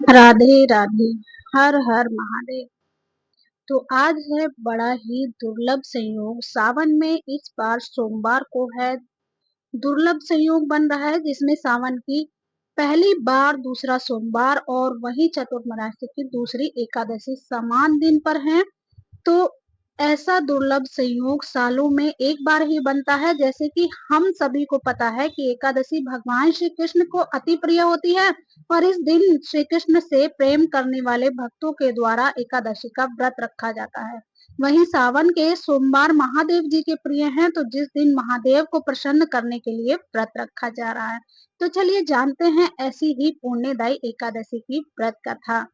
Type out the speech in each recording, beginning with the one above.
राधे राधे। हर हर महादेव। तो आज है बड़ा ही दुर्लभ संयोग, सावन में इस बार सोमवार को है। दुर्लभ संयोग बन रहा है जिसमें सावन की पहली बार दूसरा सोमवार और वही चतुर्मास्य की दूसरी एकादशी समान दिन पर है। तो ऐसा दुर्लभ संयोग सालों में एक बार ही बनता है। जैसे कि हम सभी को पता है कि एकादशी भगवान श्री कृष्ण को अति प्रिय होती है और इस दिन श्री कृष्ण से प्रेम करने वाले भक्तों के द्वारा एकादशी का व्रत रखा जाता है। वहीं सावन के सोमवार महादेव जी के प्रिय हैं, तो जिस दिन महादेव को प्रसन्न करने के लिए व्रत रखा जा रहा है। तो चलिए जानते हैं ऐसी ही पुण्यदायी एकादशी की व्रत कथा।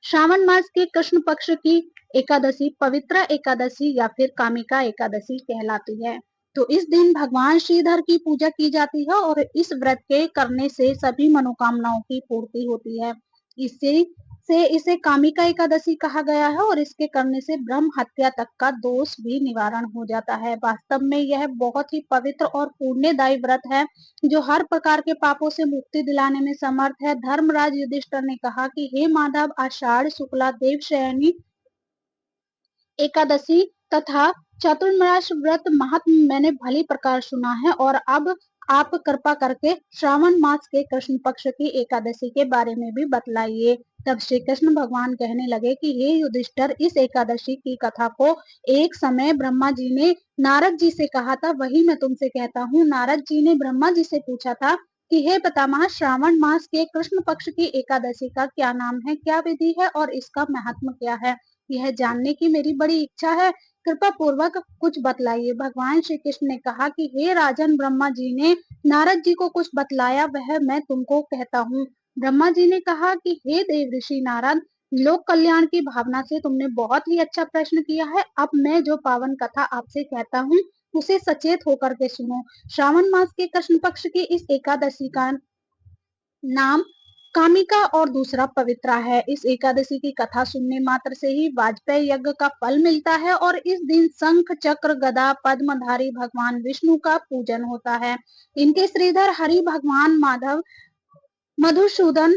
श्रावण मास के कृष्ण पक्ष की एकादशी पवित्र एकादशी या फिर कामिका एकादशी कहलाती है। तो इस दिन भगवान श्रीधर की पूजा की जाती है और इस व्रत के करने से सभी मनोकामनाओं की पूर्ति होती है। इससे इसे कामिका एकादशी कहा गया है और इसके करने से ब्रह्म हत्या तक का दोष भी निवारण हो जाता है। वास्तव में यह बहुत ही पवित्र और पुण्यदायी व्रत है जो हर प्रकार के पापों से मुक्ति दिलाने में समर्थ है। धर्मराज युधिष्ठिर ने कहा कि हे माधव, आषाढ़ शुक्ला देवशयनी एकादशी तथा चातुर्मास व्रत महात्म मैंने भली प्रकार सुना है और अब आप कृपा करके श्रावण मास के कृष्ण पक्ष की एकादशी के बारे में भी बतलाइए। तब श्री कृष्ण भगवान कहने लगे कि हे युधिष्ठिर, इस एकादशी की कथा को एक समय ब्रह्मा जी ने नारद जी से कहा था, वही मैं तुमसे कहता हूँ। नारद जी ने ब्रह्मा जी से पूछा था कि हे पितामह, श्रावण मास के कृष्ण पक्ष की एकादशी का क्या नाम है, क्या विधि है और इसका महत्व क्या है, यह जानने की मेरी बड़ी इच्छा है, कृपा पूर्वक कुछ बतलाइए। भगवान श्री कृष्ण ने कहा कि हे राजन, ब्रह्मा जी ने नारद जी को कुछ बतलाया, वह मैं तुमको कहता हूँ। ब्रह्मा जी ने कहा कि हे देव ऋषि नारद, लोक कल्याण की भावना से तुमने बहुत ही अच्छा प्रश्न किया है। अब मैं जो पावन कथा आपसे कहता हूँ उसे सचेत होकर के सुनो। श्रावण मास के कृष्ण पक्ष की इस एकादशी का नाम कामिका और दूसरा पवित्रा है। इस एकादशी की कथा सुनने मात्र से ही वाजपेयी यज्ञ का फल मिलता है और इस दिन शंख चक्र गदा पद्मधारी भगवान विष्णु का पूजन होता है। इनके श्रीधर, हरि, भगवान माधव, मधुसूदन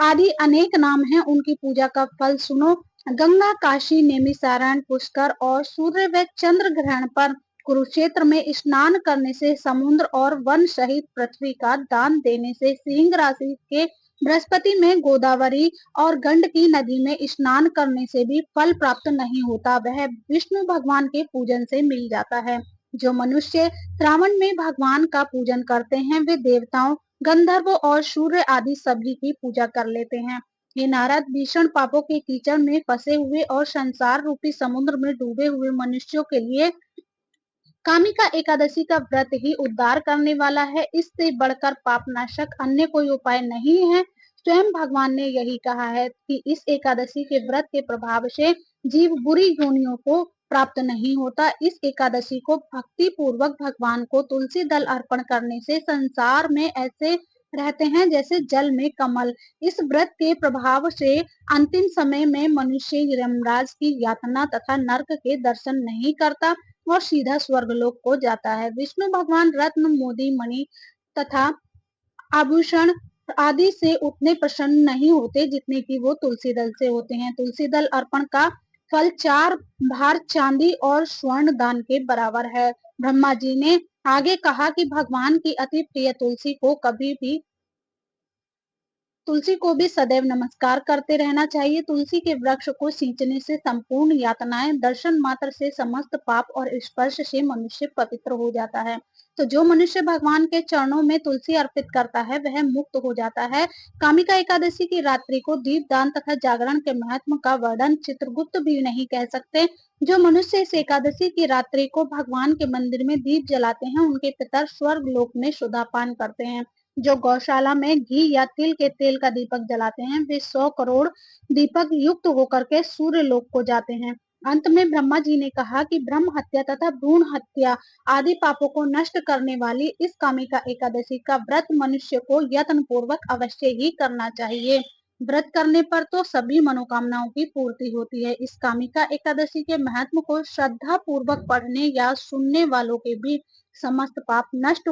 आदि अनेक नाम हैं। उनकी पूजा का फल सुनो। गंगा, काशी, नेमिसारण, पुष्कर और सूर्य व चंद्र ग्रहण पर कुरुक्षेत्र में स्नान करने से, समुद्र और वन सहित पृथ्वी का दान देने से, सिंह राशि के बृहस्पति में गोदावरी और गंडकी नदी में स्नान करने से भी फल प्राप्त नहीं होता, वह विष्णु भगवान के पूजन से मिल जाता है। जो मनुष्य श्रावण में भगवान का पूजन करते हैं वे देवताओं, गंधर्व और सूर्य आदि सभी की पूजा कर लेते हैं। ये नारद, भीषण पापों के कीचड़ में फंसे हुए और संसार रूपी समुद्र में डूबे हुए मनुष्यों के लिए कामिका एकादशी का व्रत ही उद्धार करने वाला है। इससे बढ़कर पापनाशक अन्य कोई उपाय नहीं है। स्वयं भगवान ने यही कहा है कि इस एकादशी के व्रत के प्रभाव से जीव बुरी योनियों को प्राप्त नहीं होता। इस एकादशी को भक्ति पूर्वक भगवान को तुलसी दल अर्पण करने से संसार में ऐसे रहते हैं जैसे जल में कमल। इस व्रत के प्रभाव से अंतिम समय में मनुष्य यमराज की यातना तथा नरक के दर्शन नहीं करता और सीधा स्वर्गलोक को जाता है। विष्णु भगवान रत्न, मोती, मणि तथा आभूषण आदि से उतने प्रसन्न नहीं होते जितने कि वो तुलसी दल से होते हैं। तुलसी दल अर्पण का फल 4 भार चांदी और स्वर्ण दान के बराबर है। ब्रह्मा जी ने आगे कहा कि भगवान की अति प्रिय तुलसी को भी सदैव नमस्कार करते रहना चाहिए। तुलसी के वृक्ष को सींचने से संपूर्ण यातनाएं, दर्शन मात्र से समस्त पाप और स्पर्श से मनुष्य पवित्र हो जाता है। तो जो मनुष्य भगवान के चरणों में तुलसी अर्पित करता है वह मुक्त हो जाता है। कामिका एकादशी की रात्रि को दीप दान तथा जागरण के महत्व का वर्णन चित्रगुप्त भी नहीं कह सकते। जो मनुष्य इस एकादशी की रात्रि को भगवान के मंदिर में दीप जलाते हैं उनके पितर स्वर्ग लोक में सुधापान करते हैं। जो गौशाला में घी या तिल के तेल का दीपक जलाते हैं वे 100 करोड़ दीपक युक्त होकर के सूर्य लोक को जाते हैं। अंत में ब्रह्मा जी ने कहा कि ब्रह्म हत्या तथा भ्रूण हत्या आदि पापों को नष्ट करने वाली इस कामिका एकादशी का व्रत मनुष्य को यत्न पूर्वक अवश्य ही करना चाहिए। व्रत करने पर तो सभी मनोकामनाओं की पूर्ति होती है। इस कामिका एकादशी के महत्व को श्रद्धा पूर्वक पढ़ने या सुनने वालों के भी समस्त पाप नष्ट